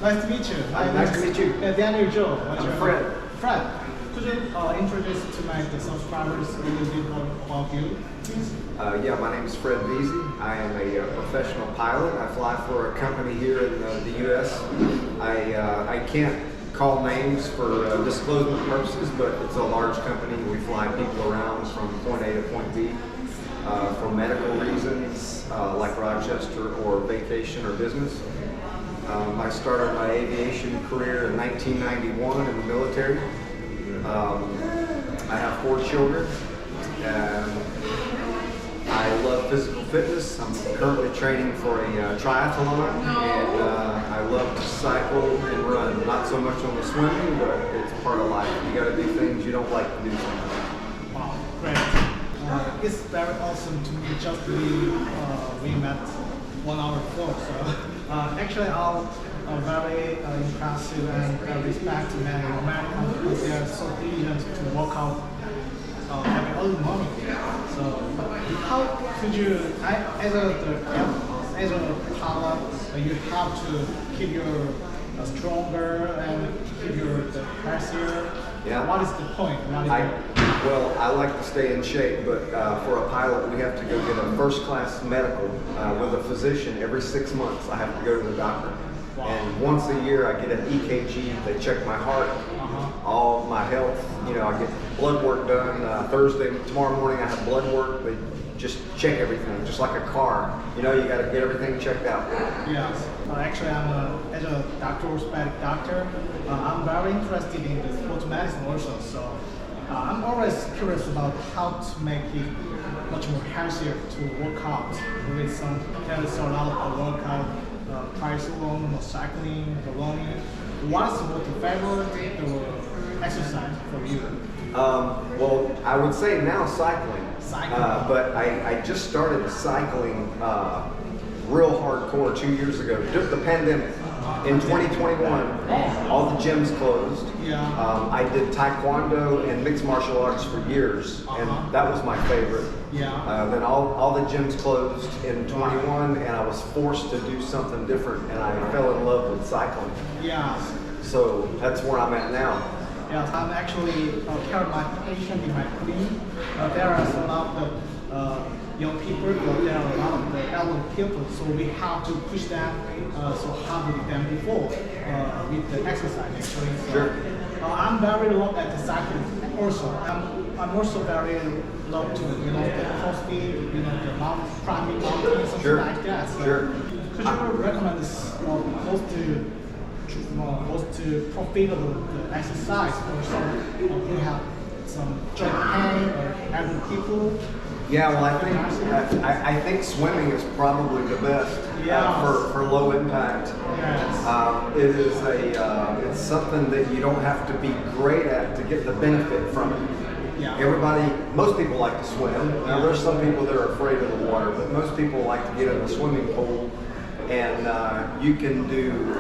Nice to meet you. Nice to meet you. Daniel Joe. I'm Fred. Fred, could you introduce to my subscribers a little bit about you, please? Yeah, my name is Fred Veazey. I am a professional pilot. I fly for a company here in the U.S. I can't call names for disclosure purposes, but it's a large company. We fly people around from point A to point B for medical reasons, like Rochester, or vacation or business. I started my aviation career in 1991 in the military. I have 4 children, and I love physical fitness. I'm currently training for a triathlon, and I love to cycle and run. Not so much on the swimming, but it's part of life. You got to do things you don't like to do sometimes. Wow, great. It's very awesome to meet. Just we met 1 hour before, so actually I'm very impressive and respect many Americans because they are so diligent to work out every early morning. So how could you, as a pilot, you have to keep your stronger and keep your healthier? Yeah. What is the point? Well, I like to stay in shape, but for a pilot, we have to go get a first-class medical with a physician every 6 months. I have to go to the doctor. Wow. And once a year, I get an EKG. They check my heart, all my health. You know, I get blood work done. Tomorrow morning, I have blood work. They just check everything, just like a car. You know, you got to get everything checked out. Yes. Actually, as a orthopedic doctor, I'm very interested in the sports medicine also. So I'm always curious about how to make it much more healthier to work out. There's a lot of workout, triathlon, cycling, running. What's your favorite exercise for you? Well, I would say now cycling. But I just started cycling real hardcore 2 years ago, just the pandemic. In 2021, all the gyms closed. I did taekwondo and mixed martial arts for years, and that was my favorite. Then all the gyms closed in 21, and I was forced to do something different, and I fell in love with cycling. So that's where I'm at now. Yes, I'm actually care of my patient in my clinic. There are a lot of young people, but there are a lot of elderly people, so we have to push them so hard with them before with the exercise actually. So, I'm very low at the cycling also. I'm also very low to the CrossFit, the climbing mountains, something like that. So could you recommend most profitable exercise for some who have some joint pain or elderly people? Yeah, well, I think swimming is probably the best for low impact. It is it's something that you don't have to be great at to get the benefit from it. Most people like to swim. Now, there's some people that are afraid of the water, but most people like to get in the swimming pool, and you can do.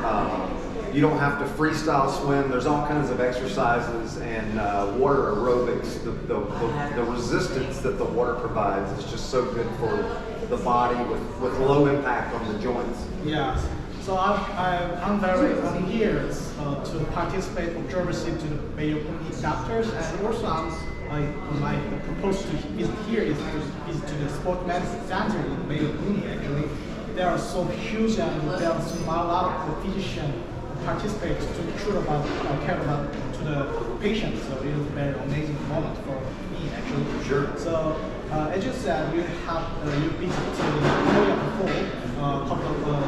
You don't have to freestyle swim. There's all kinds of exercises and water aerobics. The resistance that the water provides is just so good for the body with low impact on the joints. Yes. So I'm very here to participate observancy to the Mayo doctors, and also my proposal to visit here is to visit to the sport medicine center in Mayo actually. They are so huge, and there are a lot of physicians participate to care about to the patient. So it is a very amazing moment for me actually. So as you said, you visited Korea before, a couple of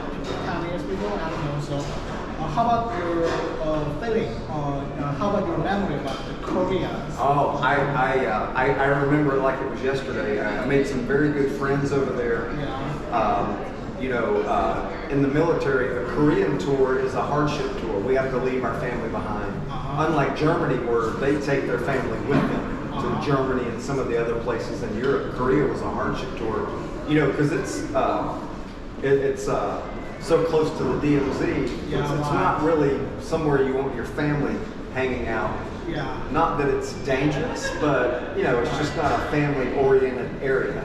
10 years before, and also how about your feeling? How about your memory about the Korea? Oh, I remember it like it was yesterday. I made some very good friends over there. In the military, the Korean tour is a hardship tour. We have to leave our family behind. Unlike Germany, where they take their family with them to Germany and some of the other places in Europe, Korea was a hardship tour. Because it's so close to the DMZ. It's not really somewhere you want your family hanging out. Not that it's dangerous, but it's just not a family-oriented area.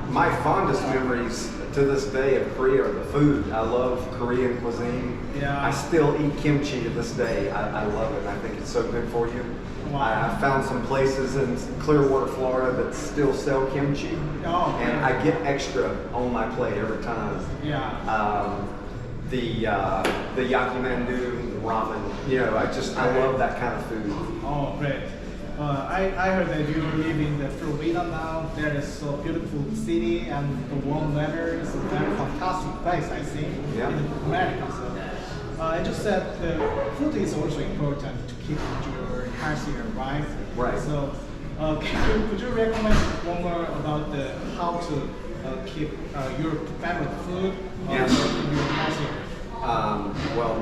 my fondest memories to this day of Korea are the food. I love Korean cuisine. Yeah. I still eat kimchi to this day. I love it. I think it's so good for you. Wow. I found some places in Clearwater, Florida that still sell kimchi. Oh, and I get extra on my plate every time. Yeah. The yakimandu, ramen. You know, I love that kind of food. Oh, great. I heard that you live in the Florida now. There is so beautiful city and the warm weather is a very fantastic place, I think, Yeah. in America. So I just said the food is also important to keep your healthier, right? Right. So could you recommend one more about how to keep your favorite food Yes. keep you healthier? Well,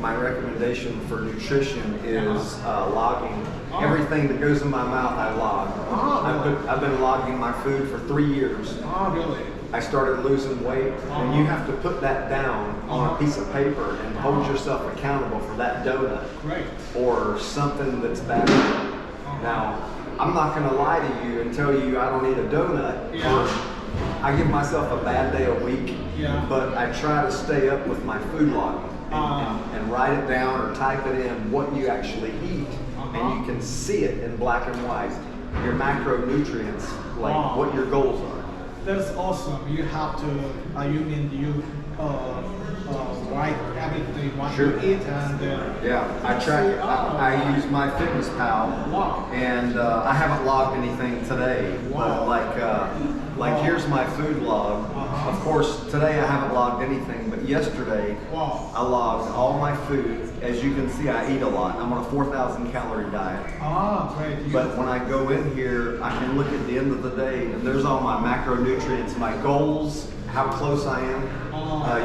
my recommendation for nutrition is logging. Oh. Everything that goes in my mouth, I log. Oh. I've been logging my food for 3 years. Oh, really? I started losing weight, and you have to put that down on a piece of paper and hold yourself accountable for that donut Great. or something that's bad. Now, I'm not going to lie to you and tell you I don't eat a donut. Yeah. I give myself a bad day a week, Yeah. but I try to stay up with my food logging and write it down or type it in what you actually eat, and you can see it in black and white, your macronutrients, like Wow. what your goals are. That's awesome. You have to, write everything what Sure. you eat and Yeah, I track it. I use my Fitness Pal, Wow. and I haven't logged anything today. Wow. But like here's my food log. Of course, today I haven't logged anything, but yesterday Wow. I logged all my food. As you can see, I eat a lot. I'm on a 4,000 calorie diet. Ah, great. But when I go in here, I can look at the end of the day, and there's all my macronutrients, my goals, how close I am.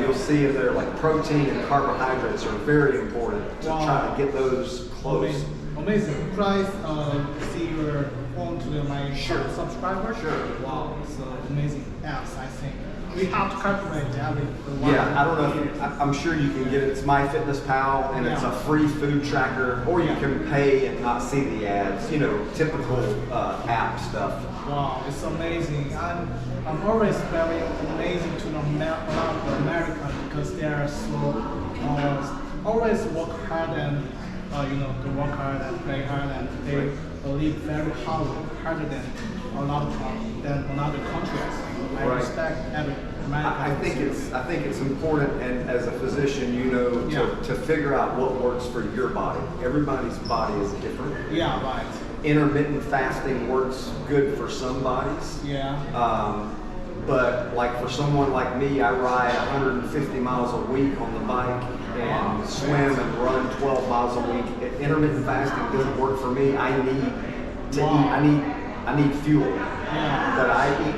You'll see in there like protein and carbohydrates are very important to try to get those close. Amazing. Please see your phone to my subscriber. Sure. Wow, so amazing apps, I think. We have to calculate every Yeah, I don't know. I'm sure you can get it. It's MyFitnessPal, and it's a free food tracker, or you can pay and not see the ads. You know, typical app stuff. Wow, it's amazing. I'm always very amazing to know about America because they are so always work hard and they work hard and play hard and they live very harder than than another countries. I Right. respect every American. I think it's important, and as a physician, you know, to figure out what works for your body. Everybody's body is different. Yeah, right. Intermittent fasting works good for some bodies. Yeah. But like for someone like me, I ride 150 miles a week on the bike and swim and run 12 miles a week. Intermittent fasting doesn't work for me. I need to eat. I need fuel. Yeah. But I eat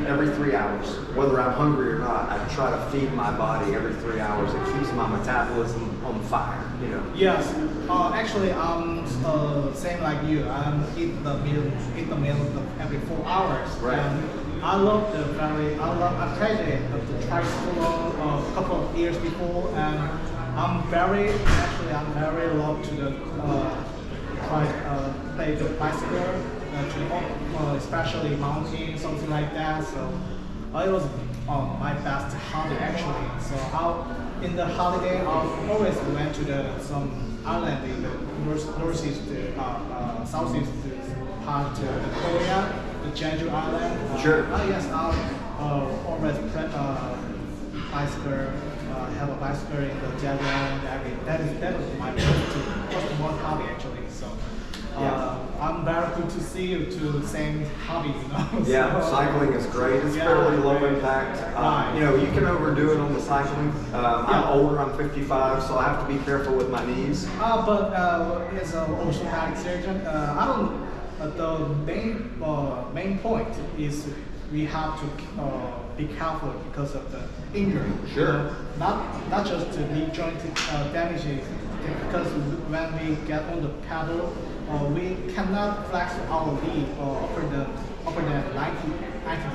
every 3 hours, whether I'm hungry or not. I try to feed my body every 3 hours. It keeps my metabolism on fire. You know. Yes. Actually, I'm same like you. I'm eat the meal every 4 hours. Right. And I I tried it the triathlon a couple of years before, and I'm very love to play the bicycle, especially mountain, something like that. So it was my best hobby actually. So in the holiday, I always went to some island in the northeast, southeast part of Korea, the Jeju Island. Sure. Yes, I always bicycle. Have a bicycle in the Jeju Island. That was my first one hobby actually. So. I'm very good to see you to the same hobby, you know. Yeah, cycling is great. It's fairly low impact. You know, you can overdo it on the cycling. I'm older, I'm 55, so I have to be careful with my knees. But as an orthopedic surgeon, the main point is we have to be careful because of the injury. Sure. Not just the knee joint damages, because when we get on the pedal, we cannot flex our knee upper than 90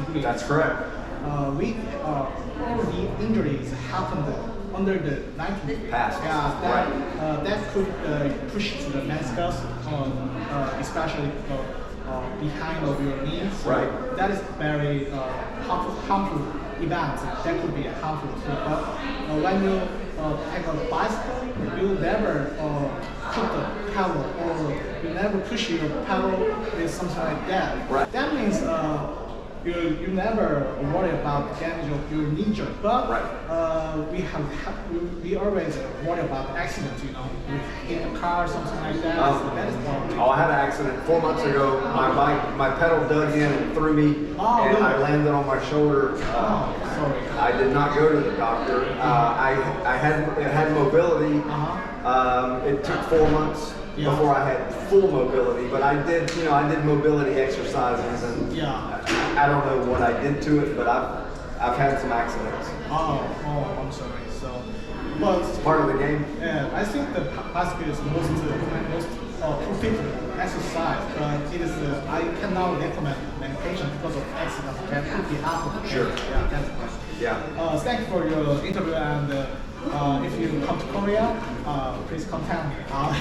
degrees. That's correct. All the injuries happened under the 90 Passes. Yeah, that could push to the meniscus, especially behind of your knees. So Right. that is very harmful event. That could be harmful too. But when you take a bicycle, you never put the pedal or you never push your pedal with something like that. Right. That means you never worry about damage of your knee joint. But we always worry about accident. You know, you hit a car or something like that. So that is problem. Oh, I had an accident 4 months ago. My pedal dug in and threw me, and really? I landed on my shoulder. Sorry. I did not go to the doctor. I had mobility. It took 4 months before I had full mobility, but I did mobility exercises, and I don't know what I did to it, but I've had some accidents. I'm sorry. So, but It's part of the game. yeah, I think the bicycle is most profitable exercise, but it is I cannot recommend medication because of accident. That could be harmful. Sure. Yeah, that's right. Yeah. Thank you for your interview, and if you come to Korea, please contact me. I'll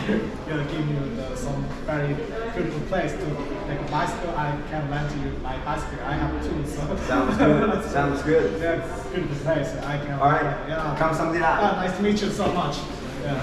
give you some very beautiful place to take a bicycle. I can lend you my bicycle. I have two. So. Sounds good. Sounds good. That's beautiful place. I can. All right. Yeah. 감사합니다. Nice to meet you so much. Yeah.